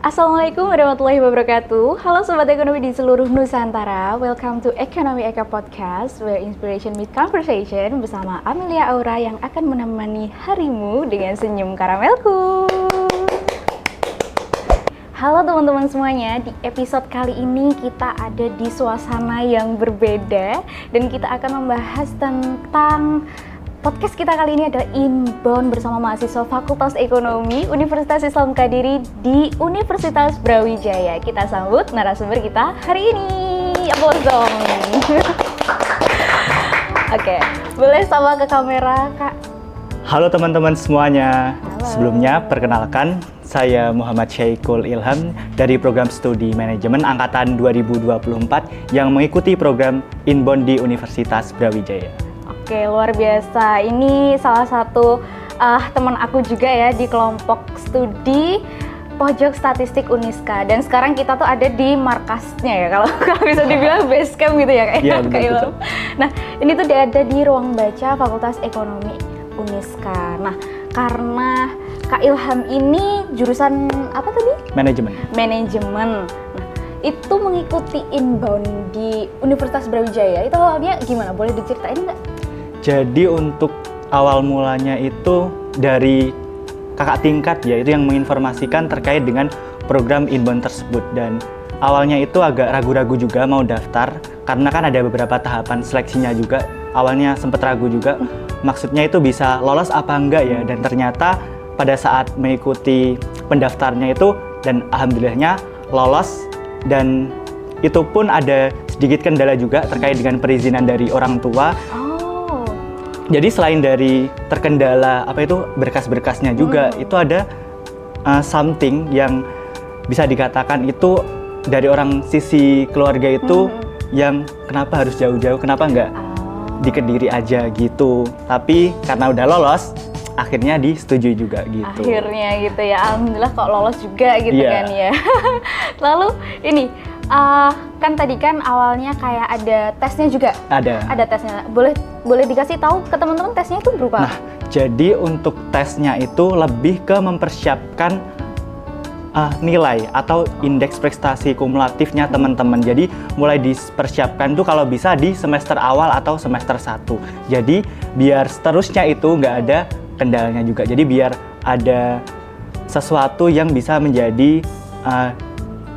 Assalamualaikum warahmatullahi wabarakatuh. Halo Sobat Ekonomi di seluruh Nusantara. Welcome to Ekonomi Eka Podcast, where inspiration meet conversation bersama Amelia Aura yang akan menemani harimu dengan senyum karamelku. Halo teman-teman semuanya, di episode kali ini kita ada di suasana yang berbeda dan kita akan membahas tentang podcast kita kali ini adalah inbound bersama mahasiswa Fakultas Ekonomi Universitas Islam Kadiri di Universitas Brawijaya. Kita sambut narasumber kita hari ini. Aplaus dong. Oke, boleh sama ke kamera, Kak? Halo teman-teman semuanya. Halo. Sebelumnya perkenalkan, saya Muhammad Syaikul Ilham dari program studi manajemen angkatan 2024 yang mengikuti program inbound di Universitas Brawijaya. Oke, luar biasa. Ini salah satu teman aku juga ya di kelompok studi Pojok Statistik Uniska. Dan sekarang kita tuh ada di markasnya ya, kalau bisa dibilang base camp gitu ya, Iya, Kak betul. Ilham. Nah, ini tuh dia ada di ruang baca Fakultas Ekonomi Uniska. Nah, karena Kak Ilham ini jurusan apa tadi? Manajemen. Manajemen. Nah, itu mengikuti inbound di Universitas Brawijaya. Itu awalnya gimana? Boleh diceritain nggak? Jadi untuk awal mulanya itu dari kakak tingkat ya, itu yang menginformasikan terkait dengan program inbound tersebut. Dan awalnya itu agak ragu-ragu juga mau daftar karena kan ada beberapa tahapan seleksinya juga. Awalnya sempat ragu juga, maksudnya itu bisa lolos apa enggak ya. Dan ternyata pada saat mengikuti pendaftarnya itu dan alhamdulillahnya lolos. Dan itu pun ada sedikit kendala juga terkait dengan perizinan dari orang tua. Jadi selain dari terkendala berkas-berkasnya juga, itu ada something yang bisa dikatakan itu dari orang sisi keluarga itu yang kenapa harus jauh-jauh, kenapa nggak di Kediri aja gitu. Tapi karena udah lolos, akhirnya disetujui juga gitu. Akhirnya gitu ya, alhamdulillah kok lolos juga gitu Iya. kan ya. Lalu ini kan tadi kan awalnya kayak ada tesnya juga. Ada tesnya. Boleh dikasih tahu ke teman-teman tesnya itu berupa Nah, jadi untuk tesnya itu lebih ke mempersiapkan nilai atau indeks prestasi kumulatifnya teman-teman. Jadi mulai dipersiapkan tuh kalau bisa di semester awal atau semester 1. Jadi biar seterusnya itu nggak ada kendalanya juga. Jadi biar ada sesuatu yang bisa menjadi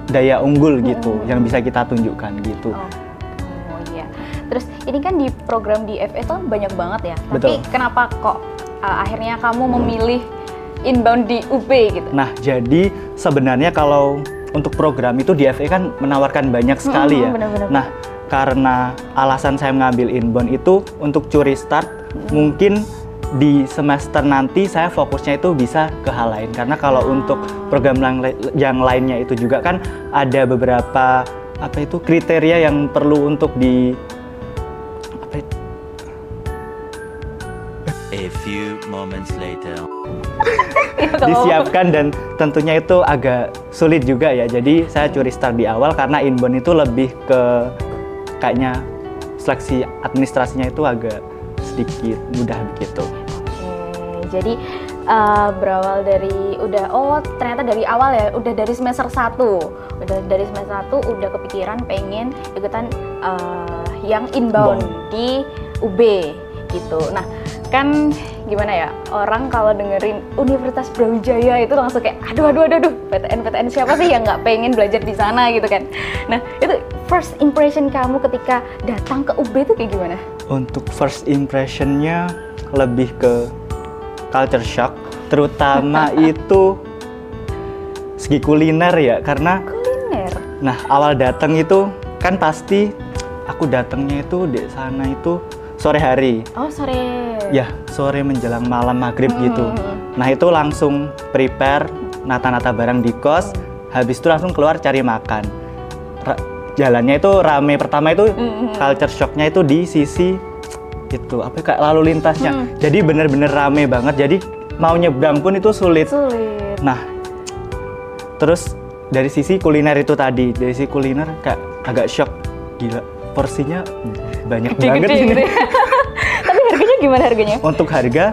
daya unggul gitu, yang bisa kita tunjukkan gitu. Oh iya. Terus ini kan di program di FE itu banyak banget ya. Tapi Betul. kenapa kok akhirnya kamu memilih inbound di UB gitu? Nah, jadi sebenarnya kalau untuk program itu di FE kan menawarkan banyak sekali ya. Benar-benar. Nah, karena alasan saya mengambil inbound itu untuk curi start, mungkin di semester nanti saya fokusnya itu bisa ke hal lain. Karena kalau untuk program yang lainnya itu juga kan ada beberapa kriteria yang perlu untuk A few moments later. disiapkan, dan tentunya itu agak sulit juga ya. Jadi saya curi start di awal karena inbound itu lebih ke kayaknya seleksi administrasinya itu agak sedikit mudah begitu. Jadi berawal dari ternyata dari awal ya, udah dari semester 1 udah kepikiran pengen ikutan yang inbound di UB gitu. Nah kan gimana ya, orang kalau dengerin Universitas Brawijaya itu langsung kayak aduh PTN siapa sih yang nggak pengen belajar di sana gitu kan. Nah itu first impression kamu ketika datang ke UB itu kayak gimana? Untuk first impressionnya lebih ke culture shock, terutama itu segi kuliner ya, karena Kuliner? nah awal datang itu kan pasti aku datangnya itu di sana itu sore hari. Oh sore. Ya, sore menjelang malam maghrib gitu. Nah itu langsung prepare, nata-nata barang di kos, habis itu langsung keluar cari makan. Jalannya itu rame, pertama itu culture shocknya itu di sisi itu kayak lalu lintasnya. Jadi bener-bener rame banget, jadi mau nyebrang pun itu sulit. Nah, terus dari sisi kuliner itu tadi, dari sisi kuliner kayak agak shock, gila porsinya banyak banget Gede-gede ini. gitu ya. Tapi harganya gimana harganya? Untuk harga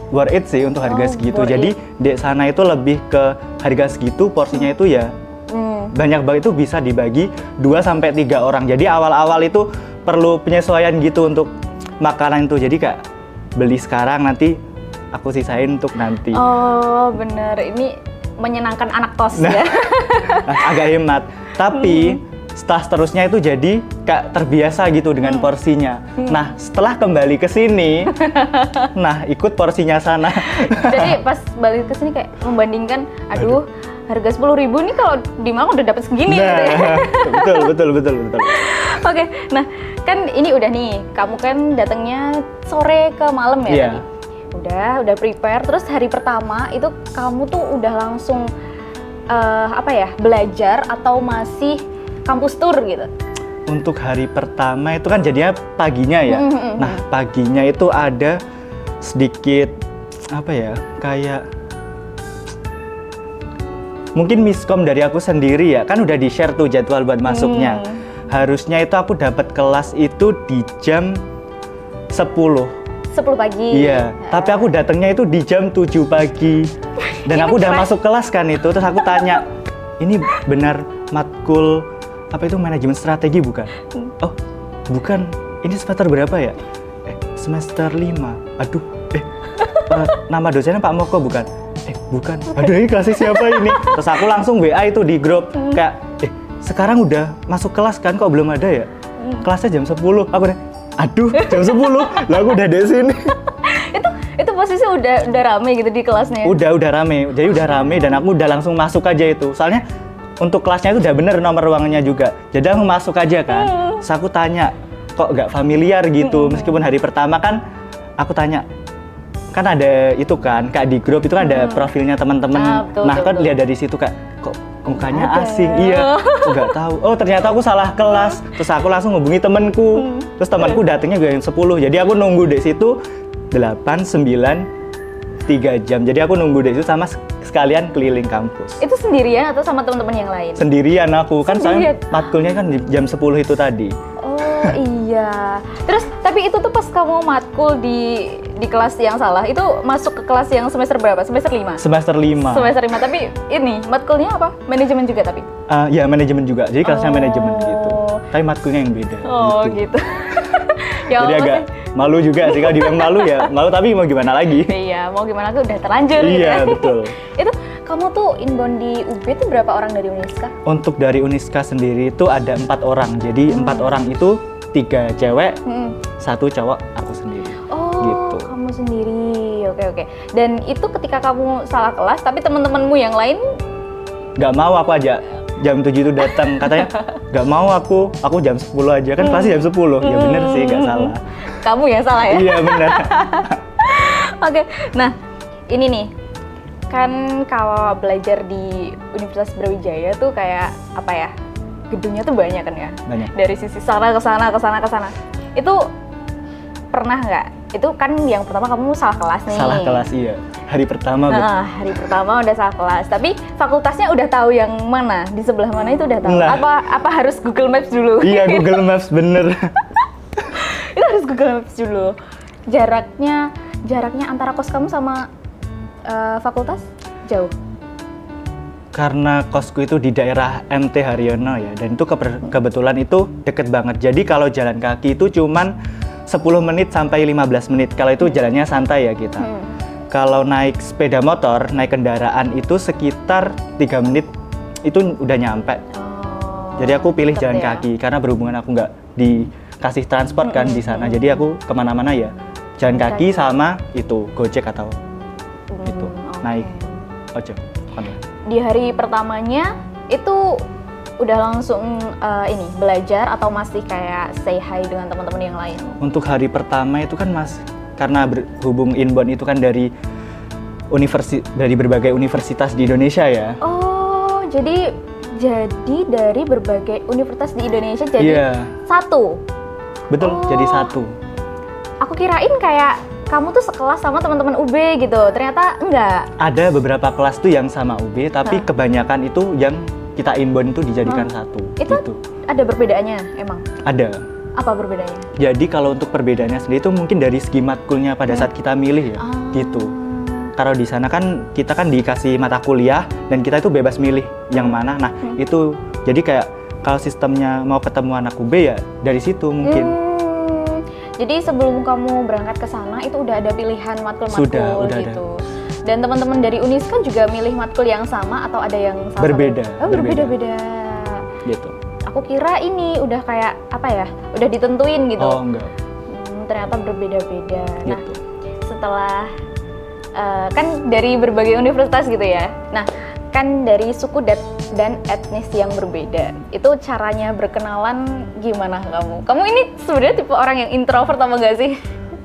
worth it sih untuk harga Oh, segitu. worth Jadi it. di sana itu lebih ke harga segitu, porsinya itu ya banyak banget, itu bisa dibagi 2-3 orang. Jadi awal-awal itu perlu penyesuaian gitu untuk makanan itu. Jadi kayak beli sekarang, nanti aku sisain untuk nanti. Oh bener, ini menyenangkan anak tos Nah. ya. Agak hemat. Tapi setelah seterusnya itu jadi kayak terbiasa gitu dengan porsinya. Nah, setelah kembali ke sini, nah ikut porsinya sana. Jadi pas balik ke sini kayak membandingkan, aduh harga 10.000 nih kalau di Malang udah dapat segini gitu ya. Nah, betul. Oke, nah kan ini udah nih, kamu kan datangnya sore ke malam ya Iya. tadi. Udah prepare, terus hari pertama itu kamu tuh udah langsung belajar atau masih kampus tour gitu? Untuk hari pertama itu kan jadinya paginya ya. Nah, paginya itu ada sedikit kayak mungkin miskom dari aku sendiri ya. Kan udah di-share tuh jadwal buat masuknya. Harusnya itu aku dapat kelas itu di jam 10. 10 pagi. Iya, tapi aku datangnya itu di jam 7 pagi. Dan aku udah masuk kelas kan itu, terus aku tanya, ini benar matkul manajemen strategi bukan? Oh, bukan. Ini semester berapa ya? Semester 5. Aduh, nama dosennya Pak Moko bukan? Bukan. Aduh, ini kelasnya siapa ini? Terus aku langsung WA itu di grup kayak, sekarang udah masuk kelas kan, kok belum ada ya? Kelasnya jam 10. Aku udah, aduh, jam 10. Lah aku udah di sini. itu posisi udah rame gitu di kelasnya. Udah rame. Jadi udah rame dan aku udah langsung masuk aja itu. Soalnya untuk kelasnya itu udah bener nomor ruangannya juga. Jadi aku masuk aja kan. Terus aku tanya, kok nggak familiar gitu. Meskipun hari pertama kan aku tanya, kan ada itu kan, kayak di grup itu kan ada profilnya teman-teman. Nah, kan lihat dari situ kak, kok mukanya asing. Iya, aku nggak tahu. Oh, ternyata aku salah kelas. Terus aku langsung hubungi temanku. Terus temanku datangnya jam 10. Jadi aku nunggu di situ 8, 9, 3 jam. Jadi aku nunggu di situ sama sekalian keliling kampus. Itu sendirian atau sama teman-teman yang lain? Sendirian aku, kan soalnya matkulnya kan di jam 10 itu tadi. Oh iya. Terus tapi itu tuh pas kamu matkul di kelas yang salah, itu masuk ke kelas yang semester berapa? Semester 5? Semester 5. Semester 5, tapi ini matkulnya apa? Manajemen juga tapi? Ya manajemen juga, jadi kelasnya manajemen gitu. Tapi matkulnya yang beda. Oh gitu. Ya Jadi Allah, agak malu juga sih, kalau dibilang malu ya malu, tapi mau gimana lagi. Iya, mau gimana aku udah terlanjur gitu Iya, ya. betul. Itu kamu tuh inbound di UB itu berapa orang dari Uniska? Untuk dari Uniska sendiri itu ada 4 orang. Jadi 4 orang itu 3 cewek, 1 cowok, aku sendiri. Oh, Gitu. kamu sendiri. Oke. Dan itu ketika kamu salah kelas, tapi teman-temanmu yang lain Gak mau, aku aja jam 7 itu datang, katanya gak mau aku jam 10 aja, kan kelasnya jam 10. Ya bener sih, gak salah. kamu yang salah ya? Iya bener. Oke, nah ini nih, kan kalau belajar di Universitas Brawijaya tuh kayak apa ya, gedungnya tuh banyak kan ya? Banyak. Dari sisi sana ke sana. Itu pernah nggak? Itu kan yang pertama kamu salah kelas nih. Salah kelas, iya. Hari pertama. Nah, hari pertama udah salah kelas, tapi fakultasnya udah tahu yang mana, di sebelah mana itu udah tahu. Nah. Apa harus Google Maps dulu? Iya, Google Maps bener. Itu harus Google Maps dulu. Jaraknya antara kos kamu sama fakultas jauh? Karena kosku itu di daerah MT Haryono ya, dan itu kebetulan itu deket banget. Jadi kalau jalan kaki itu cuman 10 menit sampai 15 menit. Kalau itu jalannya santai ya kita. Kalau naik sepeda motor, naik kendaraan itu sekitar 3 menit itu udah nyampe. Jadi aku pilih deket jalan ya? kaki karena berhubungan aku nggak dikasih transport kan di sana. Jadi aku kemana-mana ya jalan kaki sama itu Gojek atau itu naik ojek online. Di hari pertamanya itu udah langsung belajar atau masih kayak say hi dengan teman-teman yang lain? Untuk hari pertama itu kan karena berhubung inbound itu kan dari berbagai universitas di Indonesia ya. Oh, jadi dari berbagai universitas di Indonesia jadi Iya. satu? Betul, Oh. jadi satu. Aku kirain kayak kamu tuh sekelas sama teman-teman UB gitu, ternyata enggak. Ada beberapa kelas tuh yang sama UB, tapi kebanyakan itu yang kita inbound itu dijadikan satu. Itu gitu. ada perbedaannya emang? Ada. Apa perbedaannya? Jadi kalau untuk perbedaannya sendiri itu mungkin dari segi matkulnya pada saat kita milih ya, gitu. kalau di sana kan kita kan dikasih mata kuliah dan kita itu bebas milih yang mana. Nah, itu jadi kayak kalau sistemnya mau ketemu anak UB ya dari situ mungkin. Jadi sebelum kamu berangkat ke sana itu udah ada pilihan matkul-matkul Udah gitu. Dan teman-teman dari Unis kan juga milih matkul yang sama atau ada yang sama? Berbeda. Oh, berbeda-beda. Gitu. Aku kira ini udah kayak apa ya? Udah ditentuin gitu. Oh, enggak. Ternyata berbeda-beda. Nah, Gitu. setelah kan dari berbagai universitas gitu ya. Nah, kan dari suku dan etnis yang berbeda. Itu caranya berkenalan gimana kamu? Kamu ini sebenarnya tipe orang yang introvert apa enggak sih?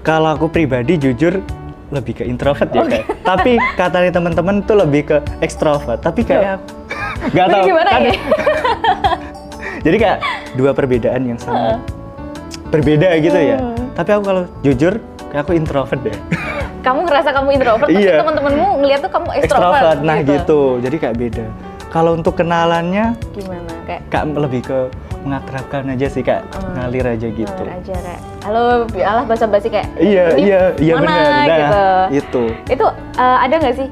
Kalau aku pribadi jujur lebih ke introvert ya kayak. Tapi katanya teman-teman tuh lebih ke ekstrovert. Tapi kayak nggak tahu. Gimana kan, ya? Jadi kayak dua perbedaan yang sangat berbeda gitu ya. Tapi aku kalau jujur kayak aku introvert deh. Kamu ngerasa kamu introvert, tapi Iya. teman-temanmu ngeliat tuh kamu extrovert. Nah gitu. Jadi kayak beda. Kalau untuk kenalannya Gimana? Kayak lebih ke mengakrabkan aja sih kak, ngalir aja gitu. ngalir aja kayak, halo, alah basa-basi kayak. Iya "Ini mana?" benar. Nah, gitu. itu. Itu ada nggak sih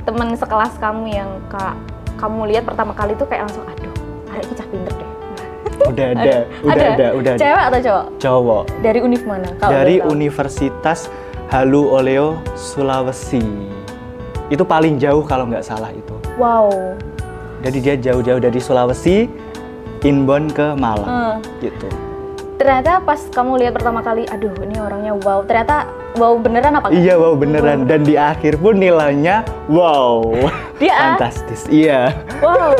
teman sekelas kamu yang kamu lihat pertama kali tuh kayak langsung, aduh, arek iki cah pinter deh. Udah ada. Cewek atau cowok? Cowok. Dari univ mana? Kalau Dari boleh tahu. Universitas Halu Oleo Sulawesi. Itu paling jauh kalau nggak salah itu. Wow. Jadi dia jauh-jauh dari Sulawesi, inbound ke Malang, gitu. Ternyata pas kamu lihat pertama kali, aduh ini orangnya wow. Ternyata wow beneran apa? Iya, wow beneran. Dan di akhir pun nilainya wow. Dia Fantastis. Iya. wow.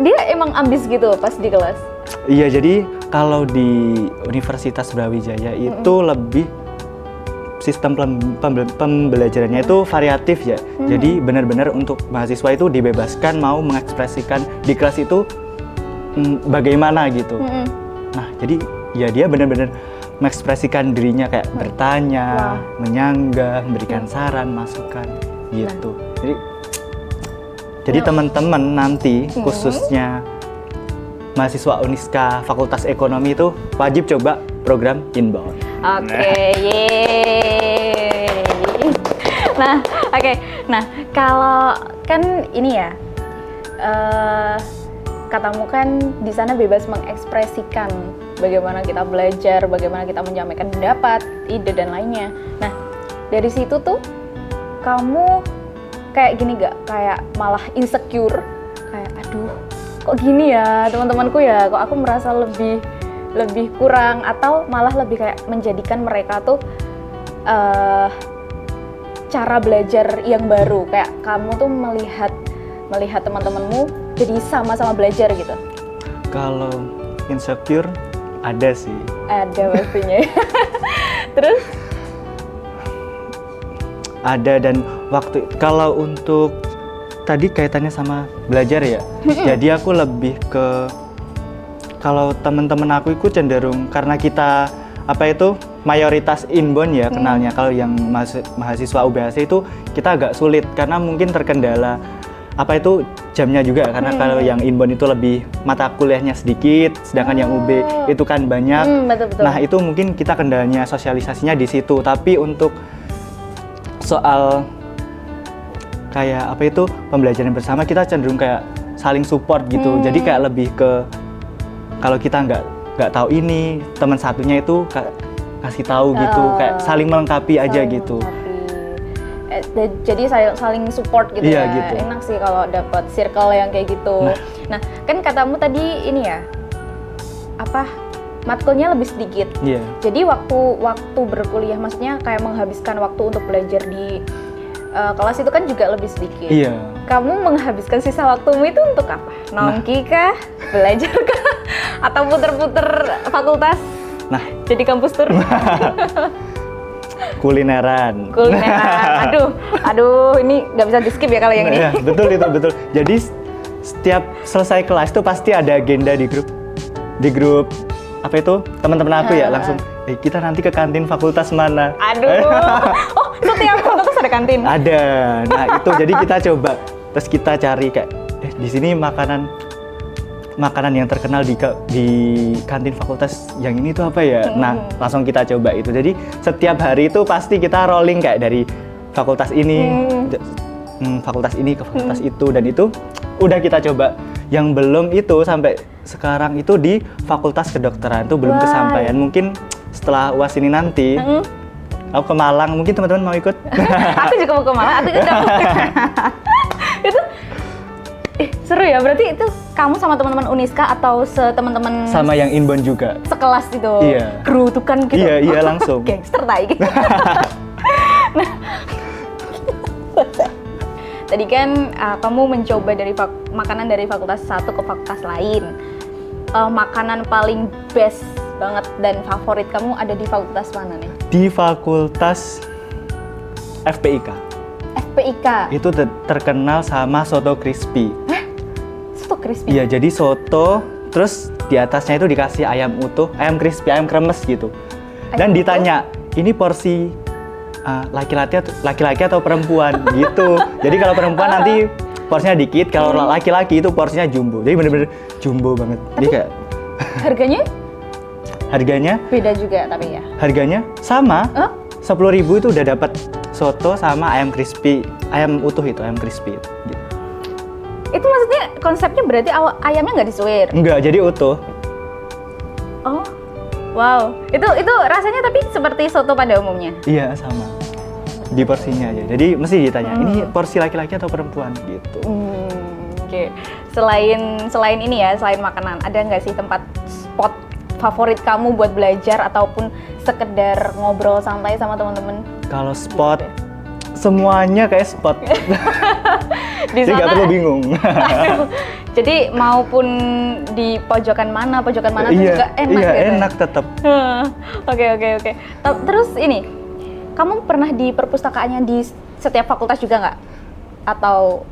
Dia emang ambis gitu pas di kelas. Iya, jadi kalau di Universitas Brawijaya itu lebih sistem pembelajarannya itu variatif ya. Jadi benar-benar untuk mahasiswa itu dibebaskan mau mengekspresikan di kelas itu bagaimana gitu. Nah, jadi ya dia benar-benar mengekspresikan dirinya kayak bertanya, menyanggah, memberikan saran, masukan gitu. Jadi teman-teman nanti khususnya mahasiswa Uniska Fakultas Ekonomi itu wajib coba program inbound. Oke, yeay. Nah, oke. Nah, kalau kan ini ya, katamu kan di sana bebas mengekspresikan bagaimana kita belajar, bagaimana kita menyampaikan pendapat, ide dan lainnya. Nah, dari situ tuh kamu kayak gini gak? Kayak malah insecure, kayak aduh, kok gini ya teman-temanku ya, kok aku merasa lebih kurang, atau malah lebih kayak menjadikan mereka tuh cara belajar yang baru, kayak kamu tuh melihat teman-temanmu jadi sama-sama belajar gitu. Kalau insecure ada sih. Ada pastinya. Terus? Ada, dan waktu kalau untuk tadi kaitannya sama belajar ya. Jadi aku lebih ke kalau teman-teman aku itu cenderung karena kita mayoritas inbound ya kenalnya. Kalau yang mahasiswa UBHC itu kita agak sulit karena mungkin terkendala jamnya juga, karena kalau yang inbound itu lebih mata kuliahnya sedikit, sedangkan yang UB itu kan banyak. Betul. Nah, itu mungkin kita kendalanya sosialisasinya di situ. Tapi untuk soal kayak pembelajaran bersama, kita cenderung kayak saling support gitu. Jadi kayak lebih ke kalau kita nggak tahu ini, teman satunya itu kasih tahu gitu, kayak saling melengkapi aja gitu. Jadi saling support gitu iya, ya. Gitu. Enak sih kalau dapat circle yang kayak gitu. Nah, kan katamu tadi ini ya, matkulnya lebih sedikit. Iya. Jadi waktu berkuliah, maksudnya kayak menghabiskan waktu untuk belajar di kelas itu kan juga lebih sedikit. Iya. Kamu menghabiskan sisa waktumu itu untuk apa? Nongki kah? Belajar kah? Atau puter-puter fakultas? Nah, jadi kampus tour? Kulineran. Aduh, ini nggak bisa di skip ya kalau yang ini. Ya, betul. Jadi setiap selesai kelas itu pasti ada agenda di grup teman-teman aku ya, langsung kita nanti ke kantin fakultas mana. Aduh. Oh, setiap fakultas ada kantin? Ada. Nah, itu jadi kita coba terus kita cari kayak di sini makanan yang terkenal di kantin fakultas yang ini tuh apa ya? Nah, langsung kita coba itu. Jadi setiap hari itu pasti kita rolling kayak dari fakultas ini, fakultas ini ke fakultas itu, dan itu udah kita coba. Yang belum itu sampai sekarang itu di fakultas kedokteran itu belum Wah. kesampaian. Mungkin setelah UAS ini nanti aku ke Malang, mungkin teman-teman mau ikut. Aku juga mau ke Malang, aku udah itu seru ya, berarti itu kamu sama teman-teman Uniska atau teman-teman Sama yang inbound juga. sekelas itu, Iya. gerutukan gitu. Iya langsung. Gangster tai gitu. Nah, tadi kan kamu mencoba dari makanan dari fakultas satu ke fakultas lain. Makanan paling best banget dan favorit kamu ada di fakultas mana nih? Di fakultas FPIK. FPIK. Itu terkenal sama soto crispy. Soto crispy. Iya, jadi soto, terus di atasnya itu dikasih ayam utuh, ayam crispy, ayam kremes gitu. Dan Ayam ditanya, ini porsi laki-laki atau perempuan gitu. Jadi kalau perempuan nanti porsinya dikit, kalau laki-laki itu porsinya jumbo. Jadi bener-bener jumbo banget. Jadi kayak Harganya beda juga tapi ya. harganya sama. Huh? 10.000 itu udah dapat soto sama ayam crispy, ayam utuh itu, ayam crispy gitu. Itu maksudnya konsepnya berarti ayamnya nggak disuir? Enggak, jadi utuh. Oh, wow. Itu rasanya tapi seperti soto pada umumnya? Iya, sama. Di porsinya aja. Jadi mesti ditanya, ini porsi laki-laki atau perempuan gitu. Oke. Selain ini ya, selain makanan, ada nggak sih tempat spot favorit kamu buat belajar ataupun sekedar ngobrol santai sama teman-teman? Kalau spot, semuanya kayak spot. Di Jadi nggak perlu bingung. Jadi maupun di pojokan mana tuh juga enak iya, gitu. enak tetap. Oke. Terus ini, kamu pernah di perpustakaannya di setiap fakultas juga nggak? Atau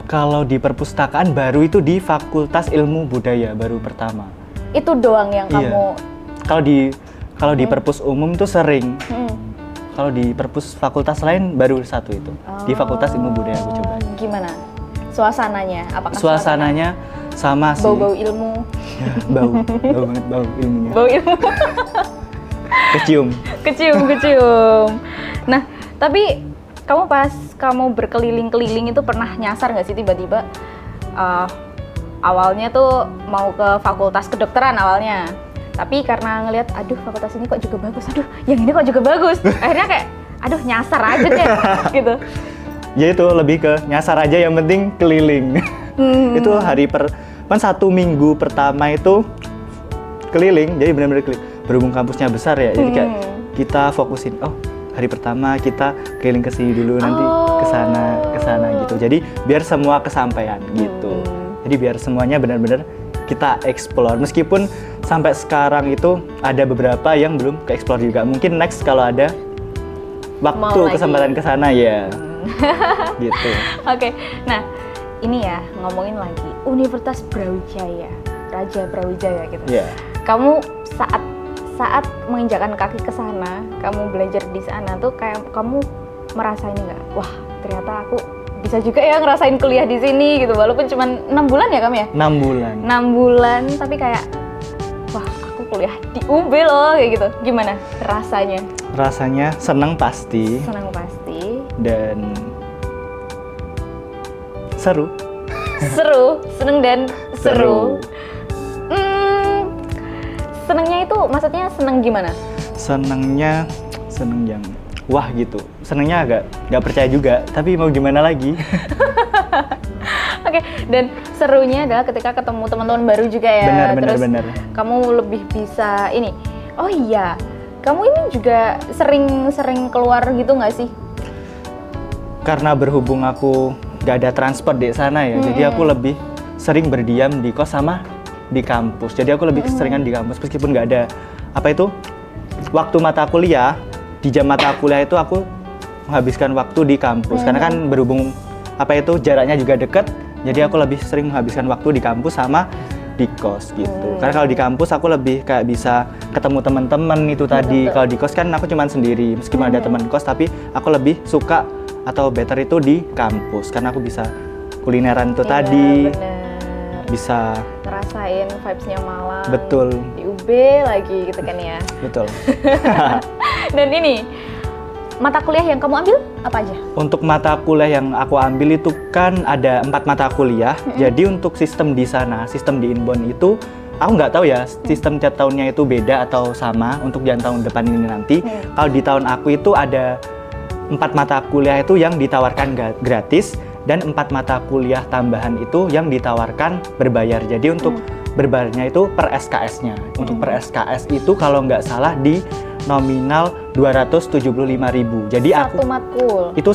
Kalau di perpustakaan baru itu di Fakultas Ilmu Budaya baru pertama. itu doang yang Iya. kamu? Kalau di perpus umum tuh sering. Kalau di perpus fakultas lain baru satu itu. Di Fakultas Ilmu Budaya aku coba. Gimana? Suasananya? Apakah Suasananya sama sih. bau-bau ilmu? Ya, bau banget bau ilmunya. Bau ilmu. Kecium. Nah, tapi kamu berkeliling-keliling itu pernah nyasar nggak sih tiba-tiba awalnya tuh mau ke fakultas kedokteran awalnya, tapi karena ngelihat aduh fakultas ini kok juga bagus, aduh yang ini kok juga bagus, akhirnya kayak aduh nyasar aja deh gitu. Ya itu lebih ke nyasar aja, yang penting keliling. Itu kan 1 minggu pertama itu keliling, jadi benar-benar keliling. Berhubung kampusnya besar ya, jadi kayak kita fokusin, hari pertama kita keliling ke sini dulu, nanti ke sana gitu. Jadi biar semua kesampaian gitu. Jadi biar semuanya benar-benar kita explore. Meskipun sampai sekarang itu ada beberapa yang belum ke explore juga. Mungkin next kalau ada waktu kesempatan ke sana ya. Gitu. Oke. Nah, ini ya ngomongin lagi Universitas Brawijaya, Raja Brawijaya gitu. Iya. Kamu saat menginjakkan kaki ke sana, kamu belajar di sana tuh kayak kamu merasa ini nggak? Wah, ternyata aku bisa juga ya ngerasain kuliah di sini gitu, walaupun cuma 6 bulan ya kamu ya? 6 bulan. 6 bulan, tapi kayak wah aku kuliah di UB loh kayak gitu. Gimana rasanya? Rasanya senang pasti. Senang pasti. Dan seru. Seneng dan seru. Senengnya itu maksudnya seneng gimana? Seneng yang wah gitu. Senengnya agak nggak percaya juga, tapi mau gimana lagi. Oke, dan serunya adalah ketika ketemu teman-teman baru juga ya. Benar. Kamu lebih bisa ini. Oh iya, kamu ini juga sering keluar gitu nggak sih? Karena berhubung aku nggak ada transport di sana ya, jadi aku lebih sering berdiam di kos sama di kampus. Jadi aku lebih keseringan di kampus meskipun nggak ada waktu mata kuliah. Di jam mata kuliah itu aku menghabiskan waktu di kampus karena kan berhubung jaraknya juga dekat, jadi aku lebih sering menghabiskan waktu di kampus sama di kos gitu. Karena kalau di kampus aku lebih kayak bisa ketemu teman-teman itu tadi. Kalau di kos kan aku cuma sendiri, meskipun ada teman kos, tapi aku lebih suka atau better itu di kampus karena aku bisa kulineran itu tadi. Bener. Bisa ngerasain vibes-nya Malang. Betul. Di UB lagi gitu kan ya. Betul. Dan ini mata kuliah yang kamu ambil apa aja? Untuk mata kuliah yang aku ambil itu kan ada 4 mata kuliah. Jadi untuk sistem di sana, sistem di Inbon itu aku nggak tahu ya sistem tiap tahunnya itu beda atau sama untuk yang tahun depan ini nanti. Kalau di tahun aku itu ada 4 mata kuliah itu yang ditawarkan gratis dan 4 mata kuliah tambahan itu yang ditawarkan berbayar. Jadi untuk berbayarnya itu per SKS-nya. Untuk per SKS itu kalau nggak salah di nominal 275.000. Jadi Satu matkul. itu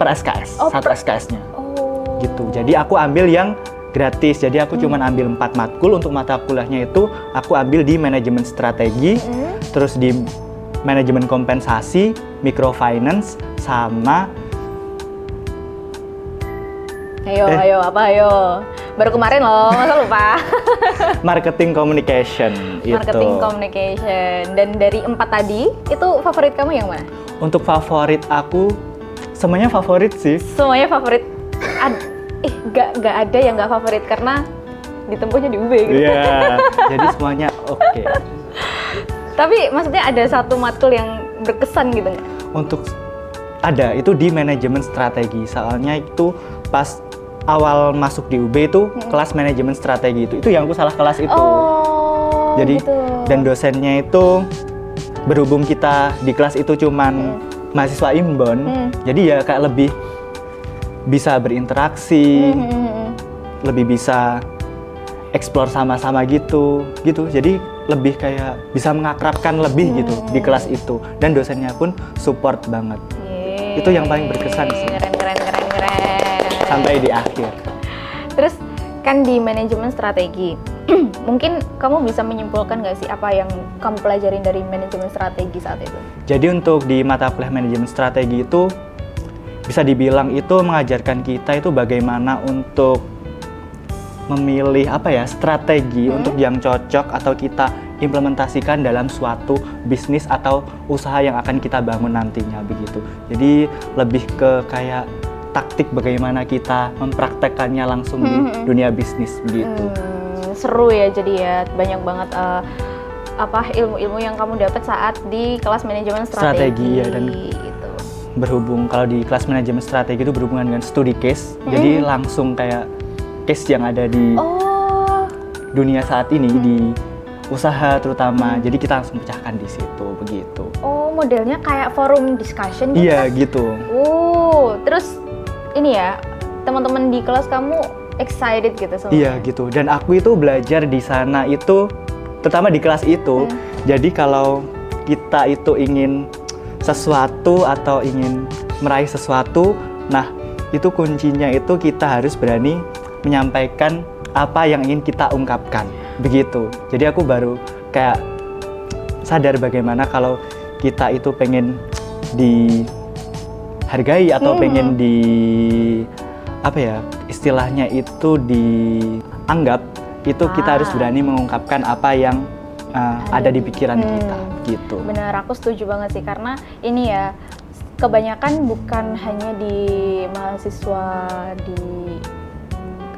per SKS, satu SKS-nya. Oh. Gitu. Jadi aku ambil yang gratis. Jadi aku cuma ambil 4 matkul. Untuk mata kuliahnya itu aku ambil di manajemen strategi, terus di manajemen kompensasi, microfinance, sama Ayo. Baru kemarin loh, masa lupa. marketing communication. Marketing itu. communication. Dan dari 4 tadi, itu favorit kamu yang mana? Untuk favorit aku, semuanya favorit sih. Semuanya favorit. Gak ada yang gak favorit karena ditempuhnya di UB gitu. Iya, jadi semuanya oke. Tapi maksudnya ada satu matkul yang berkesan gitu nggak? Untuk ada, itu di manajemen strategi. Soalnya itu pas awal masuk di UB itu kelas manajemen strategi itu yang aku salah kelas itu. Oh, Jadi gitu. dan dosennya itu berhubung kita di kelas itu cuman mahasiswa Inbon, jadi ya kayak lebih bisa berinteraksi, lebih bisa explore sama-sama gitu. Jadi lebih kayak bisa mengakrabkan lebih gitu di kelas itu. Dan dosennya pun support banget. Itu yang paling berkesan sih. Keren. Sampai di akhir. Terus kan di manajemen strategi, mungkin kamu bisa menyimpulkan nggak sih apa yang kamu pelajarin dari manajemen strategi saat itu? Jadi untuk di mata kuliah manajemen strategi itu bisa dibilang itu mengajarkan kita itu bagaimana untuk memilih strategi untuk yang cocok atau kita implementasikan dalam suatu bisnis atau usaha yang akan kita bangun nantinya begitu. Jadi lebih ke kayak taktik bagaimana kita mempraktekkannya langsung di dunia bisnis begitu. Seru ya, jadi ya banyak banget ilmu-ilmu yang kamu dapat saat di kelas manajemen strategi ya, dan gitu. Berhubung kalau di kelas manajemen strategi itu berhubungan dengan studi case, jadi langsung kayak case yang ada di dunia saat ini di usaha terutama, jadi kita langsung pecahkan di situ begitu. Oh, modelnya kayak forum discussion gitu? Iya gitu. Terus ini ya, teman-teman di kelas kamu excited gitu sama? Iya gitu, dan aku itu belajar di sana itu, terutama di kelas itu, jadi kalau kita itu ingin sesuatu atau ingin meraih sesuatu, nah itu kuncinya itu kita harus berani menyampaikan apa yang ingin kita ungkapkan, begitu. Jadi aku baru kayak sadar bagaimana kalau kita itu pengen dihargai atau pengen istilahnya itu dianggap, itu kita harus berani mengungkapkan apa yang ada di pikiran kita, gitu. Benar, aku setuju banget sih, karena ini ya kebanyakan bukan hanya di mahasiswa di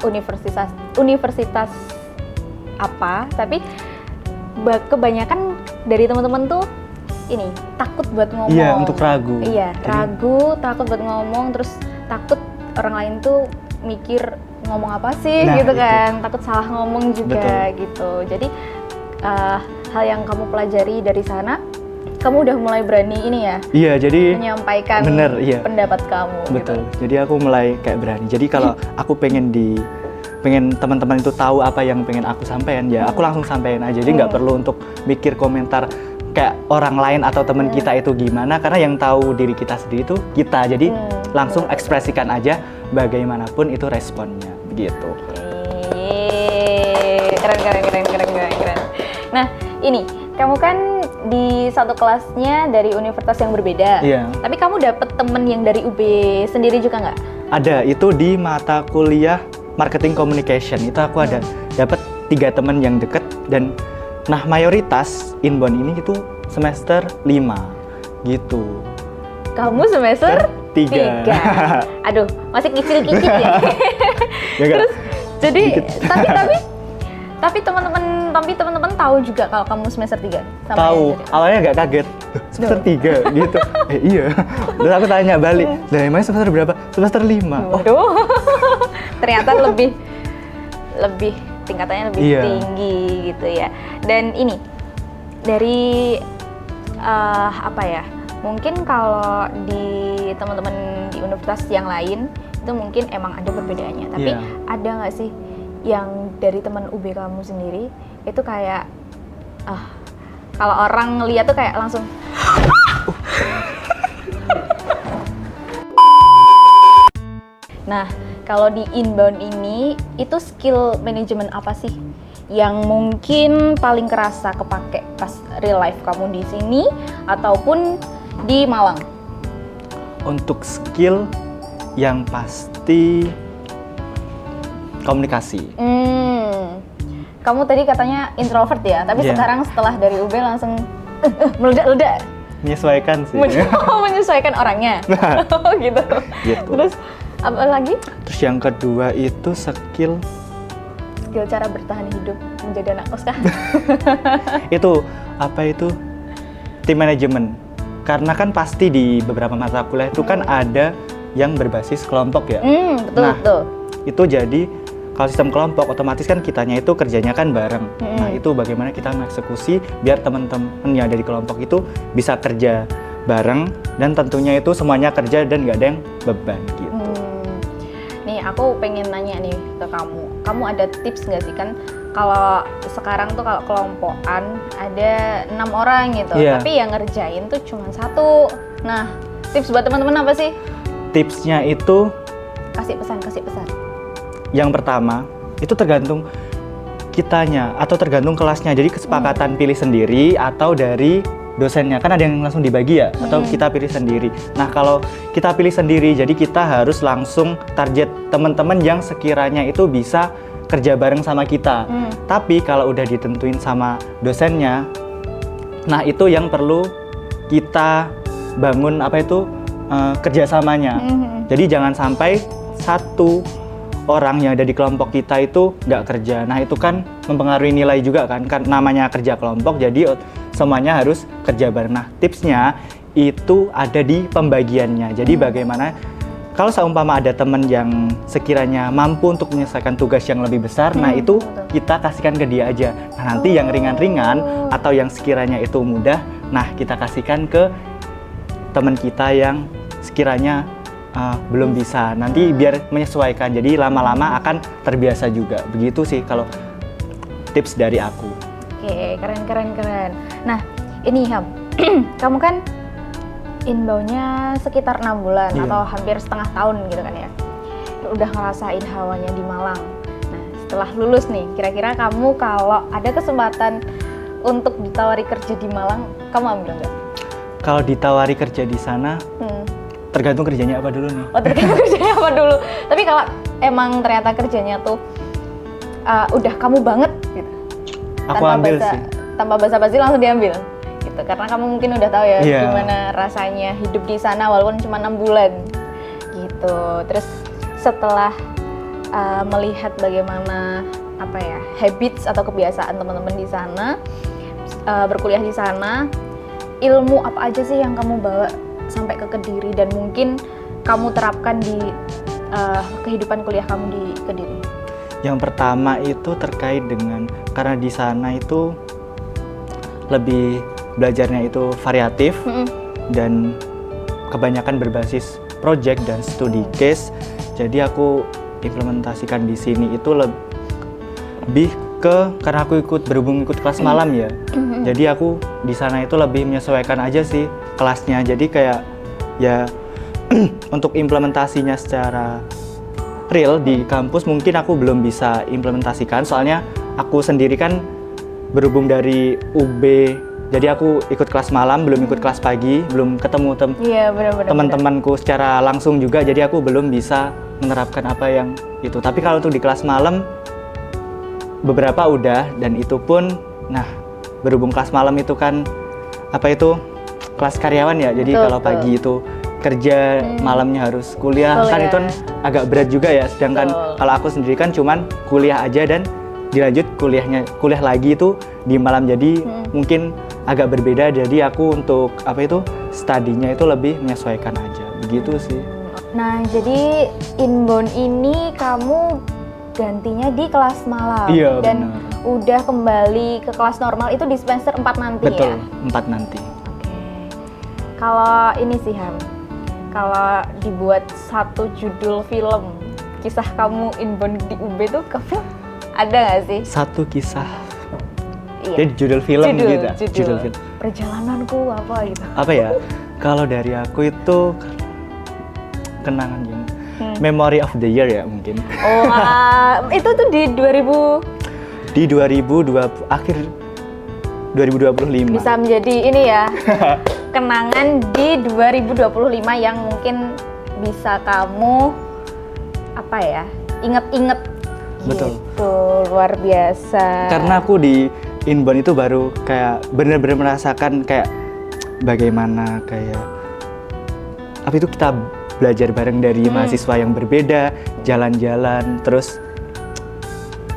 universitas apa, tapi kebanyakan dari teman-teman tuh ini takut buat ngomong. Iya, untuk ragu. Iya, ragu, takut buat ngomong, terus takut orang lain tuh mikir ngomong apa sih gitu kan, takut salah ngomong juga. Betul. Gitu. Jadi hal yang kamu pelajari dari sana, kamu udah mulai berani ini ya? Iya, jadi menyampaikan pendapat kamu. Betul. Gitu. Jadi aku mulai kayak berani. Jadi kalau aku pengen teman-teman itu tahu apa yang pengen aku sampaikan, ya aku langsung sampaikan aja. Jadi nggak perlu untuk mikir komentar kayak orang lain atau teman kita itu gimana, karena yang tahu diri kita sendiri itu kita. Jadi langsung ekspresikan aja bagaimanapun itu responnya, begitu. Keren. Nah, ini kamu kan di satu kelasnya dari universitas yang berbeda. Iya. Tapi kamu dapet temen yang dari UB sendiri juga nggak? Ada, itu di mata kuliah marketing communication. Itu aku ada dapat 3 teman yang deket, dan mayoritas Inbon ini itu semester 5 gitu. Kamu semester 3. Aduh, masih kicil-kicil ya. Terus jadi tapi Tapi teman-teman tahu juga kalau kamu semester 3 sama Tahu, yang jadi- awalnya agak kaget. Semester 3 gitu. Iya. Terus aku tanya balik, "Lah emangnya semester berapa?" Semester 5. Oh, Waduh. Ternyata lebih tingkatannya lebih Iya. tinggi gitu ya. Dan ini dari apa ya? Mungkin kalau di teman-teman di universitas yang lain itu mungkin emang ada perbedaannya. Tapi Iya. ada nggak sih yang dari teman UB kamu sendiri itu kayak kalau orang ngeliat tuh kayak langsung Nah, kalau di inbound ini, itu skill manajemen apa sih yang mungkin paling kerasa kepake pas real life kamu di sini ataupun di Malang? untuk skill yang pasti komunikasi. Kamu tadi katanya introvert ya, tapi Iya. sekarang setelah dari UB langsung meledak-ledak. Menyesuaikan sih. Menyesuaikan orangnya. Nah. Oh gitu. Gitu. Terus apa lagi? Terus yang kedua itu skill Skill cara bertahan hidup menjadi anak kos kah? itu tim manajemen. Karena kan pasti di beberapa mata kuliah itu kan ada yang berbasis kelompok ya. Betul Nah, betul. Itu jadi kalau sistem kelompok otomatis kan kitanya itu kerjanya kan bareng. Nah, itu bagaimana kita mengeksekusi biar teman-teman yang ada di kelompok itu bisa kerja bareng dan tentunya itu semuanya kerja dan nggak ada yang beban gitu. Nih aku pengen nanya nih ke kamu. Kamu ada tips nggak sih kan? Kalau sekarang tuh kalau kelompokan ada 6 orang gitu, Iya. tapi yang ngerjain tuh cuma 1. Nah, tips buat teman-teman apa sih? Tipsnya itu Kasih pesan. yang pertama itu tergantung kitanya atau tergantung kelasnya. Jadi kesepakatan pilih sendiri atau dari dosennya. Kan ada yang langsung dibagi ya atau kita pilih sendiri. Nah, kalau kita pilih sendiri jadi kita harus langsung target teman-teman yang sekiranya itu bisa kerja bareng sama kita. Tapi kalau udah ditentuin sama dosennya, nah itu yang perlu kita bangun kerjasamanya. Jadi jangan sampai satu orang yang ada di kelompok kita itu nggak kerja. Nah itu kan mempengaruhi nilai juga kan namanya kerja kelompok, jadi semuanya harus kerja bareng. Nah tipsnya itu ada di pembagiannya. Jadi bagaimana kalau seumpama ada teman yang sekiranya mampu untuk menyelesaikan tugas yang lebih besar, nah itu betul. kita kasihkan ke dia aja. Nah nanti yang ringan-ringan atau yang sekiranya itu mudah, nah kita kasihkan ke teman kita yang sekiranya belum bisa. Nanti biar menyesuaikan, jadi lama-lama akan terbiasa juga. Begitu sih kalau tips dari aku. Oke, keren. Nah, ini Ham, kamu kan inbound-nya sekitar 6 bulan Iya. atau hampir setengah tahun gitu kan ya. Udah ngerasain hawanya di Malang. Nah, setelah lulus nih, kira-kira kamu kalau ada kesempatan untuk ditawari kerja di Malang, kamu ambil nggak? Kalau ditawari kerja di sana, tergantung kerjanya apa dulu nih. Oh, tergantung kerjanya apa dulu. Tapi kalau emang ternyata kerjanya tuh udah kamu banget gitu. Aku ambil sih. Tanpa basa-basi langsung diambil. Gitu. Karena kamu mungkin udah tahu ya Iya. gimana rasanya hidup di sana walaupun cuma 6 bulan. Gitu. Terus setelah melihat bagaimana habits atau kebiasaan teman-teman di sana, berkuliah di sana, ilmu apa aja sih yang kamu bawa sampai ke Kediri dan mungkin kamu terapkan di kehidupan kuliah kamu di Kediri? Yang pertama itu terkait dengan karena di sana itu lebih belajarnya itu variatif dan kebanyakan berbasis project dan studi case. Jadi aku implementasikan di sini itu lebih karena aku berhubung ikut kelas malam ya. Jadi aku di sana itu lebih menyesuaikan aja sih kelasnya. Jadi kayak ya untuk implementasinya secara real di kampus mungkin aku belum bisa implementasikan, soalnya aku sendiri kan berhubung dari UB, jadi aku ikut kelas malam, belum ikut kelas pagi, belum ketemu Iya, benar-benar. teman-temanku secara langsung juga, jadi aku belum bisa menerapkan apa yang itu. Tapi kalau untuk di kelas malam beberapa udah, dan itu pun berhubung kelas malam itu kan kelas karyawan ya, jadi Betul, kalau betul. pagi itu kerja, malamnya harus kuliah, kan itu kan agak berat juga ya. Sedangkan Betul. kalau aku sendiri kan cuman kuliah aja dan dilanjut kuliah lagi itu di malam, jadi mungkin agak berbeda. Jadi aku untuk studinya itu lebih menyesuaikan aja begitu sih. Nah, jadi inbound ini kamu gantinya di kelas malam Iya, dan benar. udah kembali ke kelas normal itu di semester 4 nanti. Betul, ya? 4 nanti. Oke. Kalau ini sih Ham, kalau dibuat satu judul film kisah kamu inbound di UB tuh kamu ada nggak sih? Satu kisah. Iya. Jadi judul film gitu. Judul film. Perjalananku apa gitu. Apa ya? Kalau dari aku itu kenangan yang Memory of the Year ya mungkin. Oh, itu tuh di 2000 Di akhir 2025. bisa menjadi ini ya. Kenangan di 2025 yang mungkin bisa kamu inget-inget. Betul. Gitu, luar biasa. Karena aku di inbound itu baru kayak benar-benar merasakan kayak bagaimana kayak kita belajar bareng dari mahasiswa yang berbeda, jalan-jalan, terus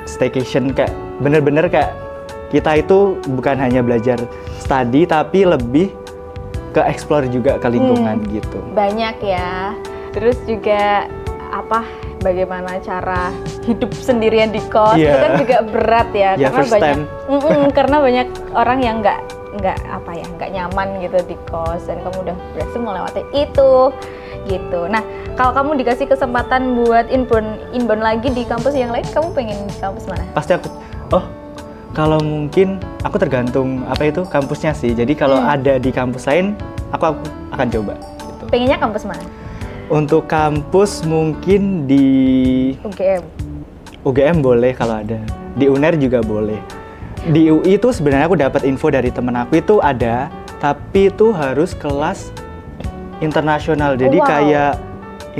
staycation, kayak bener-bener kayak kita itu bukan hanya belajar study tapi lebih ke explore juga ke lingkungan gitu. Banyak ya. Terus juga bagaimana cara hidup sendirian di kos itu kan juga berat ya, Yeah, karena first banyak time. karena banyak orang yang nggak nyaman gitu di kos, dan kamu udah berhasil melewati itu gitu. Nah, kalau kamu dikasih kesempatan buat inbound lagi di kampus yang lain, kamu pengen di kampus mana? Pasti kalau mungkin aku tergantung kampusnya sih. Jadi kalau ada di kampus lain, aku akan coba gitu. Pengennya kampus mana? Untuk kampus mungkin di UGM boleh kalau ada. Di UNER juga boleh. Di UI itu sebenarnya aku dapat info dari temen aku itu ada, tapi itu harus kelas internasional. Jadi kayak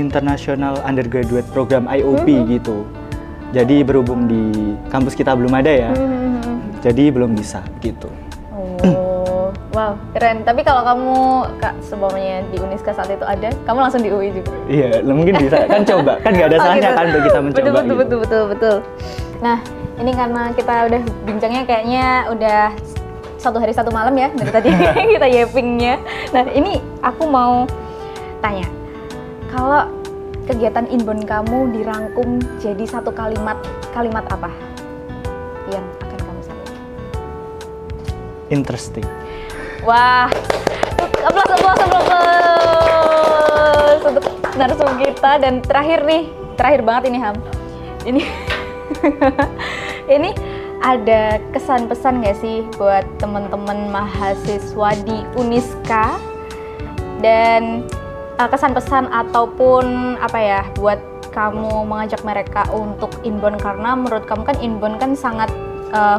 International Undergraduate Program IOP gitu. Jadi berhubung di kampus kita belum ada ya. Jadi belum bisa gitu. Oh, wow, keren. Tapi kalau kamu sebelumnya di Uniska saat itu ada, kamu langsung di UI juga? Iya, mungkin bisa. Kan coba, kan nggak ada salahnya kan untuk kita mencoba. Betul. Nah, ini karena kita udah bincangnya kayaknya udah satu hari satu malam ya dari tadi kita yepingnya. Nah, ini aku mau tanya, kalau kegiatan inbound kamu dirangkum jadi satu kalimat apa yang akan kamu sampaikan? Interesting. Wah, aplaus untuk narasum kita. Dan terakhir banget ini Ham. Ini ada kesan-pesan nggak sih buat teman-teman mahasiswa di Uniska, dan kesan-pesan ataupun buat kamu mengajak mereka untuk inbound, karena menurut kamu kan inbound kan sangat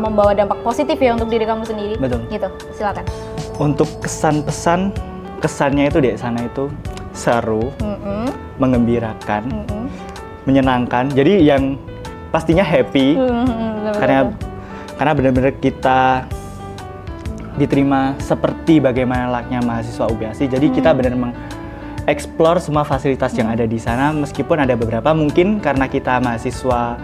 membawa dampak positif ya untuk diri kamu sendiri. Betul. Gitu, silakan. Untuk kesan-pesan, kesannya itu di sana itu seru, mengembirakan, menyenangkan. Jadi yang pastinya happy, karena benar-benar kita diterima seperti bagaimana layaknya mahasiswa UBASI. Jadi kita benar-benar mengeksplor semua fasilitas yang ada di sana, meskipun ada beberapa mungkin karena kita mahasiswa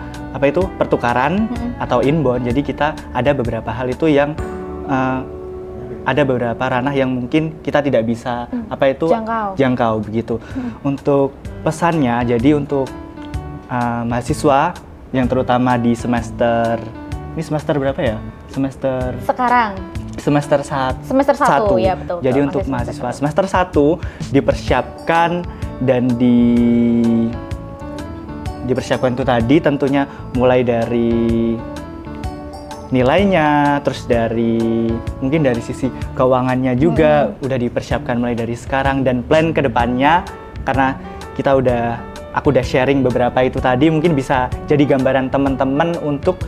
pertukaran atau inbound. Jadi kita ada beberapa hal itu yang ada beberapa ranah yang mungkin kita tidak bisa jangkau begitu. Untuk pesannya, jadi untuk mahasiswa yang terutama di semester berapa ya? Semester 1 ya, betul. Jadi untuk mahasiswa semester 1 dipersiapkan dan dipersiapkan itu tadi tentunya mulai dari nilainya, terus mungkin dari sisi keuangannya juga udah dipersiapkan mulai dari sekarang, dan plan kedepannya karena aku udah sharing beberapa itu tadi, mungkin bisa jadi gambaran teman-teman untuk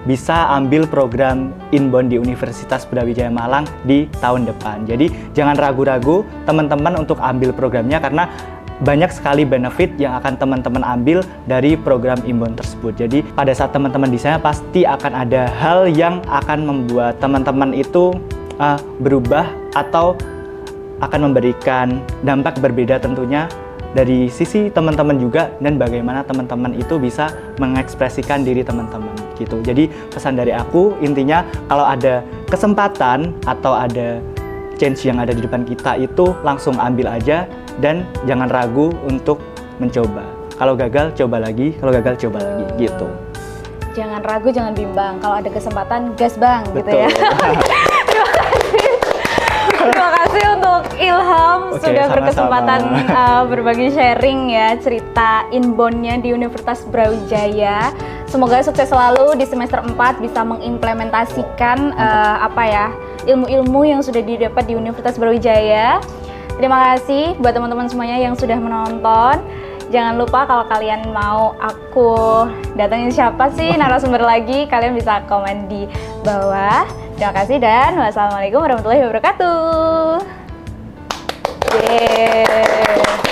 bisa ambil program inbound di Universitas Brawijaya Malang di tahun depan. Jadi jangan ragu-ragu teman-teman untuk ambil programnya, karena banyak sekali benefit yang akan teman-teman ambil dari program inbound tersebut. Jadi pada saat teman-teman di sana pasti akan ada hal yang akan membuat teman-teman itu berubah atau akan memberikan dampak berbeda tentunya dari sisi teman-teman juga, dan bagaimana teman-teman itu bisa mengekspresikan diri teman-teman. gitu. Jadi pesan dari aku intinya kalau ada kesempatan atau ada chance yang ada di depan kita itu langsung ambil aja dan jangan ragu untuk mencoba. Kalau gagal coba lagi, kalau gagal coba lagi gitu. Jangan ragu, jangan bimbang. Kalau ada kesempatan, gas bang, gitu ya. Terima kasih untuk Ilham Oke, sudah sama-sama. berkesempatan berbagi sharing ya cerita inbound-nya di Universitas Brawijaya. Semoga sukses selalu di semester 4 bisa mengimplementasikan ilmu-ilmu yang sudah didapat di Universitas Brawijaya. Terima kasih buat teman-teman semuanya yang sudah menonton. Jangan lupa kalau kalian mau aku datangin siapa sih narasumber lagi, kalian bisa komen di bawah. Terima kasih dan wassalamualaikum warahmatullahi wabarakatuh. Yeay.